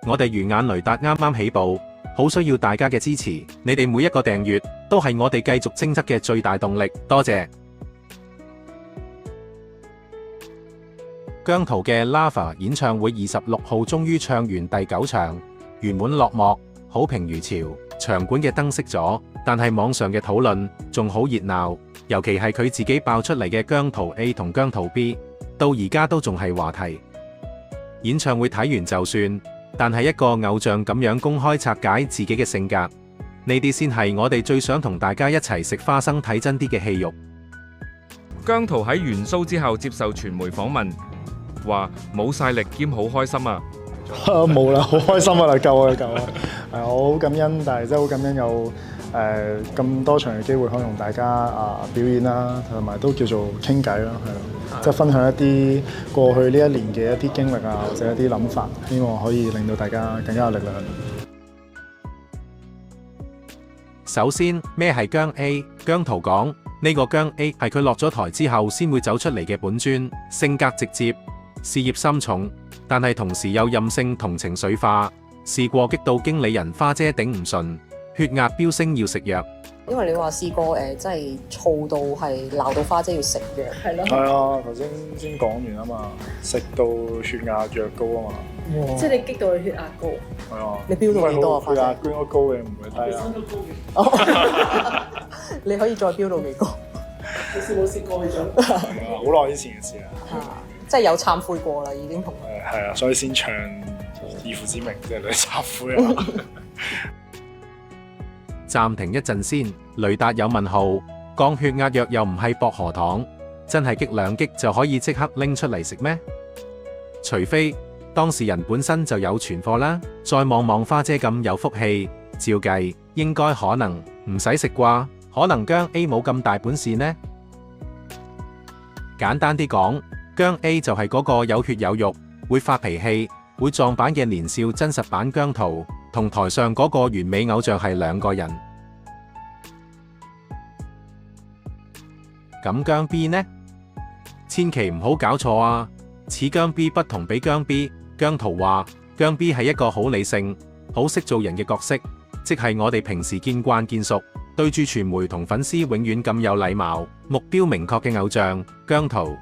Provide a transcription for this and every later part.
我哋魚眼雷達啱啱起步，好需要大家嘅支持。你哋每一個訂閱都係我哋繼續精測嘅最大動力，多謝。姜濤嘅 Lava 演唱會26號終於唱完第9場，圓滿落幕，好評如潮。場館嘅燈熄咗，但係網上嘅討論仲好熱鬧，尤其係佢自己爆出嚟嘅姜濤 A 同姜濤 B， 到而家都仲係話題。演唱會睇完就算，但係一個偶像咁樣公開拆解自己嘅性格，呢啲先係我哋最想同大家一齊食花生睇真啲嘅戲肉。姜濤喺完 show 之後接受傳媒訪問，話冇晒力兼好開心啊！冇啦，好開心啊！夠啦，夠啦！我好感恩，但係真係好感恩有咁多場嘅機會可以同大家表演啦，同埋都叫做傾偈啦，係咯，即係分享一啲過去呢一年嘅一啲經歷啊，或者一啲諗法，希望可以令到大家更加有力量。首先，咩係姜 A？ 姜濤講呢個姜 A 係佢落咗台之後先會走出嚟嘅本尊，性格直接，事業心重，但係同時有任性同情緒化。試過激到經理人花姐頂唔順，血壓飆升要食藥。因為你話試過真係燥到係鬧到花姐要食藥，係咯。係啊，頭先講完啊嘛，食到血壓藥高啊嘛。即係你激到佢血壓高。係啊。你飆到幾多啊？血壓飆咗高嘅唔會低啊。你可以再飆到幾高？你試冇試過去咗？好耐以前嘅事啦。即係有懺悔過啦，已經同佢。係啊，所以先唱以父之名，即係你懺悔啊。暫停一陣先，雷達有問號，降血壓藥又唔係薄荷糖，真係激兩激就可以即刻拎出嚟食咩？除非當事人本身就有存貨啦。再望望花姐咁有福氣，照計應該可能唔使食啩，可能姜 A 冇咁大本事呢？簡單啲講，姜 A 就係嗰個有血有肉，會發脾氣，會撞板嘅年少真實版姜濤，同台上嗰個完美偶像係兩個人。咁姜 B 呢？千祈唔好搞錯啊！似姜 B 不同比姜 B， 姜濤話姜 B 係一個好理性、好識做人嘅角色，即係我哋平時見慣見熟，對住傳媒同粉絲永遠咁有禮貌、目標明確嘅偶像姜濤。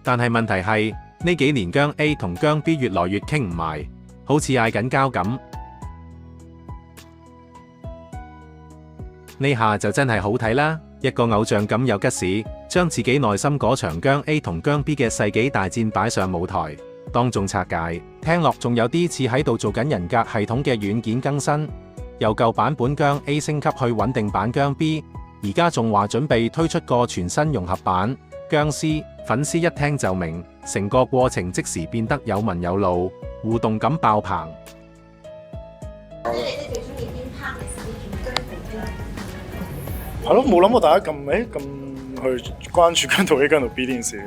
但係問題係呢幾年姜 A 同姜 B 越來越傾唔埋，好似嗌緊交咁。呢下就真係好睇啦！一個偶像咁有吉士，將自己內心嗰場姜 A 同姜 B 嘅世紀大戰擺上舞台，當眾拆解，聽落仲有啲似喺度做緊人格系統嘅軟件更新。由舊版本姜 A 升級去穩定版姜 B， 而家仲話準備推出個全新融合版姜 C。粉絲一聽就明，成個過程即時變得有文有路，互動感爆棚。或者你哋最中意邊 part 嘅時段姜濤 A？係咯，冇諗過大家咁去關注姜濤 A、姜濤 B 呢件事。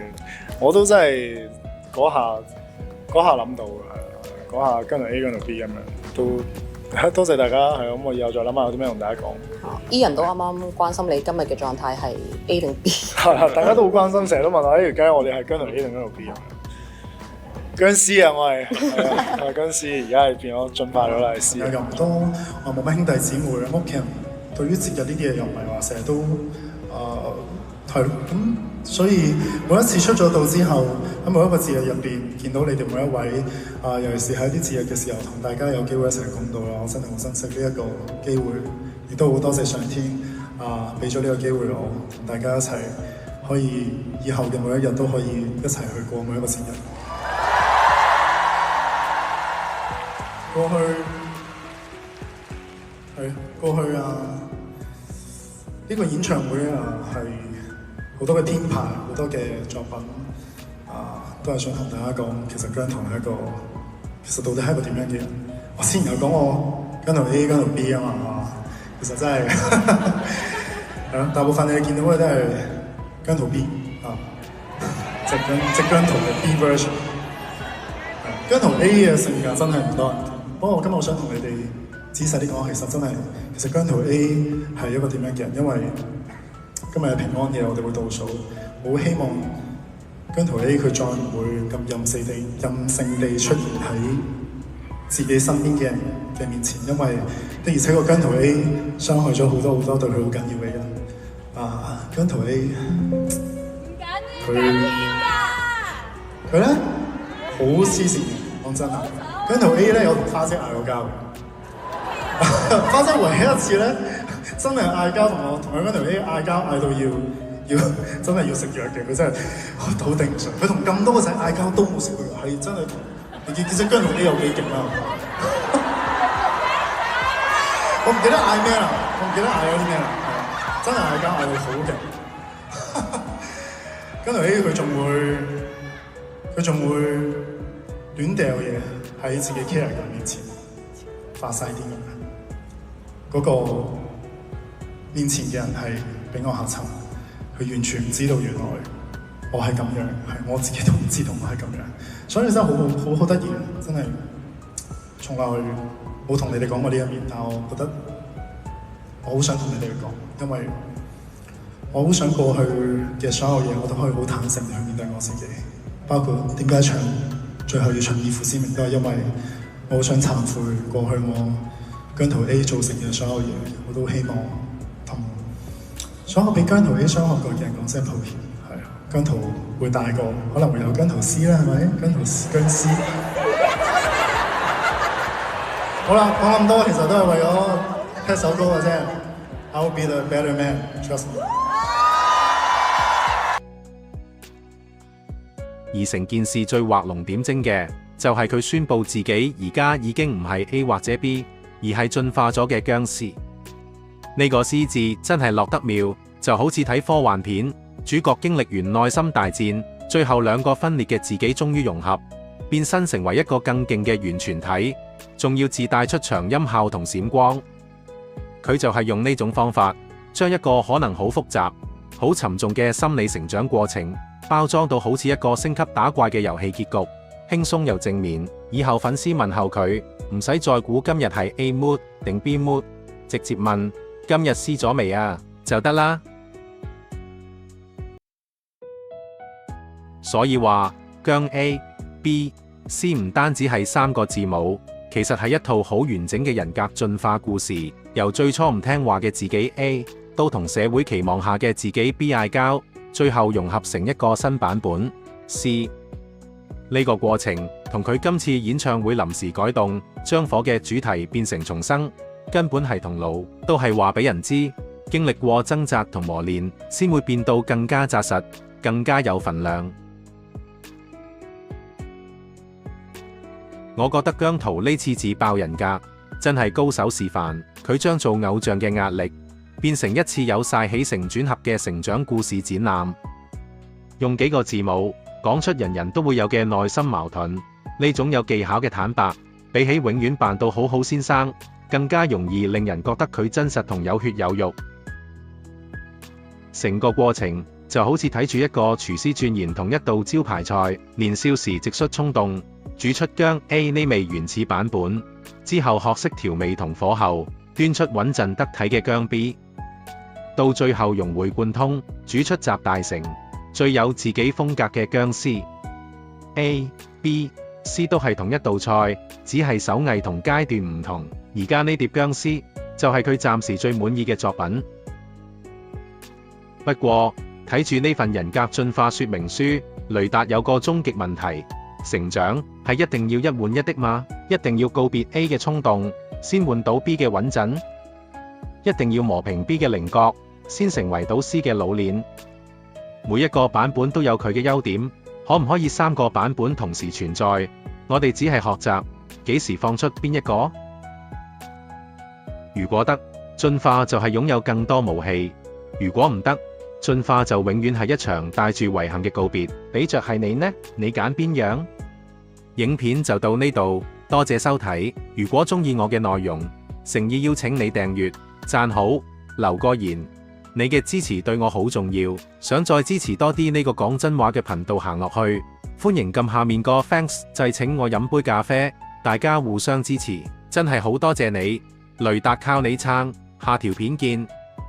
我都真係嗰下諗到嘅，嗰下姜濤 A、姜濤 B 咁樣都多謝大家。係咁，我以後再諗下有啲咩同大家講。Ian 都啱啱關心你今日嘅狀態係 A 定 B？ 大家都好關心，成日都問我：而家我哋係姜濤 A 定姜濤 B 啊？姜 C 啊，我係姜 C， 而家係變咗進化咗啦，係 C。又唔多，我冇乜兄弟姊妹，屋企人對於節日呢啲嘢又唔係話成日都係咯。咁所以每一次出咗道之後，喺每一個節日入邊見到你哋每一位尤其是喺啲節日嘅時候，同大家有機會一齊共度啦，我真係好珍惜呢一個機會，亦都好多謝上天俾咗呢個機會我，同大家一齊可以以後嘅每一日都可以一齊去過每一個節日。過去呢個演唱會係好多嘅編排，好多嘅作品都係想同大家講，其實姜濤係一個，其實到底係一個點樣嘅人？我之前有講我姜濤 A、姜濤 B 啊嘛，其實真係係咯，大部分你見到嘅都係姜濤 B 即姜濤嘅 B version。姜濤 A 嘅性格真係唔多人見，不過我今日我想同你哋仔細啲講，其實姜濤 A 係一個點樣嘅人？因為今日係平安夜，我哋會倒數，我好希望姜濤 A 佢再唔會咁任性地出現喺自己身邊嘅人嘅面前，因為的而且確姜濤 A 傷害咗好多對佢好緊要嘅人。姜濤 A 佢咧好黐線嘅，講真啊！姜濤 A 咧有同花姐嗌過交嘅，花姐唯一一次咧真係嗌交，同佢姜濤 A 嗌交嗌到要真係要食藥嘅，佢真係好頂唔順。佢同咁多個仔嗌交都冇食過藥，係真係你見姜濤 A 有幾勁啊！我唔記得嗌咩啦，我唔記得嗌咗啲咩啦，真係嗌交嗌到好勁。姜濤 A 佢仲會亂掉嘢喺自己 care 嘅面前，發晒癲咁樣。嗰個面前嘅人係俾我嚇親，佢完全唔知道原來我係咁樣，係我自己都唔知道我係咁樣，所以真係好得意，真係從來冇同你哋講過呢一面，但我覺得我好想同你哋講，因為我好想過去嘅所有嘢，我都可以好坦誠地去面對我自己，包括點解唱最後要唱以父之名，都係因為我好想懺悔過去我姜濤 A 造成嘅所有嘢，我都希望同所有俾姜濤 A 傷害過嘅人講聲抱歉。係啊，姜濤會大個，可能會有姜濤 C 啦，係咪？姜 C。好啦，講咁多其實都係為咗聽首歌嘅啫。I'll be the better man, trust me。而成件事最畫龍點睛嘅，就係佢宣佈自己而家已經唔係 A 或者 B， 而係進化咗嘅僵屍。呢個屍字真係落得妙，就好似睇科幻片，主角經歷完內心大戰，最後兩個分裂嘅自己終於融合，變身成為一個更勁嘅完全體，仲要自帶出長音效同閃光。佢就係用呢種方法，將一個可能好複雜、好沉重嘅心理成長過程，包裝到好似一個升級打怪嘅遊戲結局，輕鬆又正面。以後粉絲問候佢，唔使再估今日係 A mood 定 B mood， 直接問今日 C 咗未啊就得啦。所以話姜 A、B、C 唔單止係三個字母，其實係一套好完整嘅人格進化故事。由最初唔聽話嘅自己 A， 到同社會期望下嘅自己 B 嗌交，最後融合成一個新版本 C。呢個過程同佢今次演唱會臨時改動，將火嘅主題變成重生，根本係同路，都係話俾人知，經歷過掙扎同磨練，先會變到更加紮實，更加有份量。我覺得姜濤呢次自爆人格真係高手示範，佢將做偶像嘅壓力變成一次有晒起承轉合嘅成長故事展覽，用幾個字母講出人人都會有嘅內心矛盾，呢種有技巧嘅坦白，比起永遠扮到好好先生，更加容易令人覺得佢真實同有血有肉。成個過程就好似睇住一個廚師鑽研同一道招牌菜，年少時直率衝動，煮出姜 A 呢味原始版本，之後學識調味同火候，端出穩陣得體嘅姜 B， 到最後融會貫通，煮出集大成，最有自己風格嘅姜 C。A、B、C 都係同一道菜，只係手藝同階段唔同。而家呢碟姜絲就係佢暫時最滿意嘅作品。不過睇住呢份人格進化說明書，雷達有個終極問題：成長係一定要一換一的嗎？一定要告別 A 嘅衝動，先換到 B 嘅穩陣？一定要磨平 B 嘅稜角，先成為到 C 嘅老練？每一個版本都有佢嘅優點，可唔可以三個版本同時存在？我哋只係學習幾時放出邊一個？如果得，進化就係擁有更多武器；如果唔得，進化就永遠係一場帶住遺憾嘅告別。俾着係你呢？你揀邊樣？影片就到呢度，多謝收睇。如果中意我嘅內容，誠意邀請你訂閱、讚好、留個言。你嘅支持對我好重要，想再支持多啲呢個講真話嘅頻道行落去，歡迎撳下面個 Thanks 掣請我飲杯咖啡，大家互相支持，真係好多謝你。雷達靠你撐，下條片見。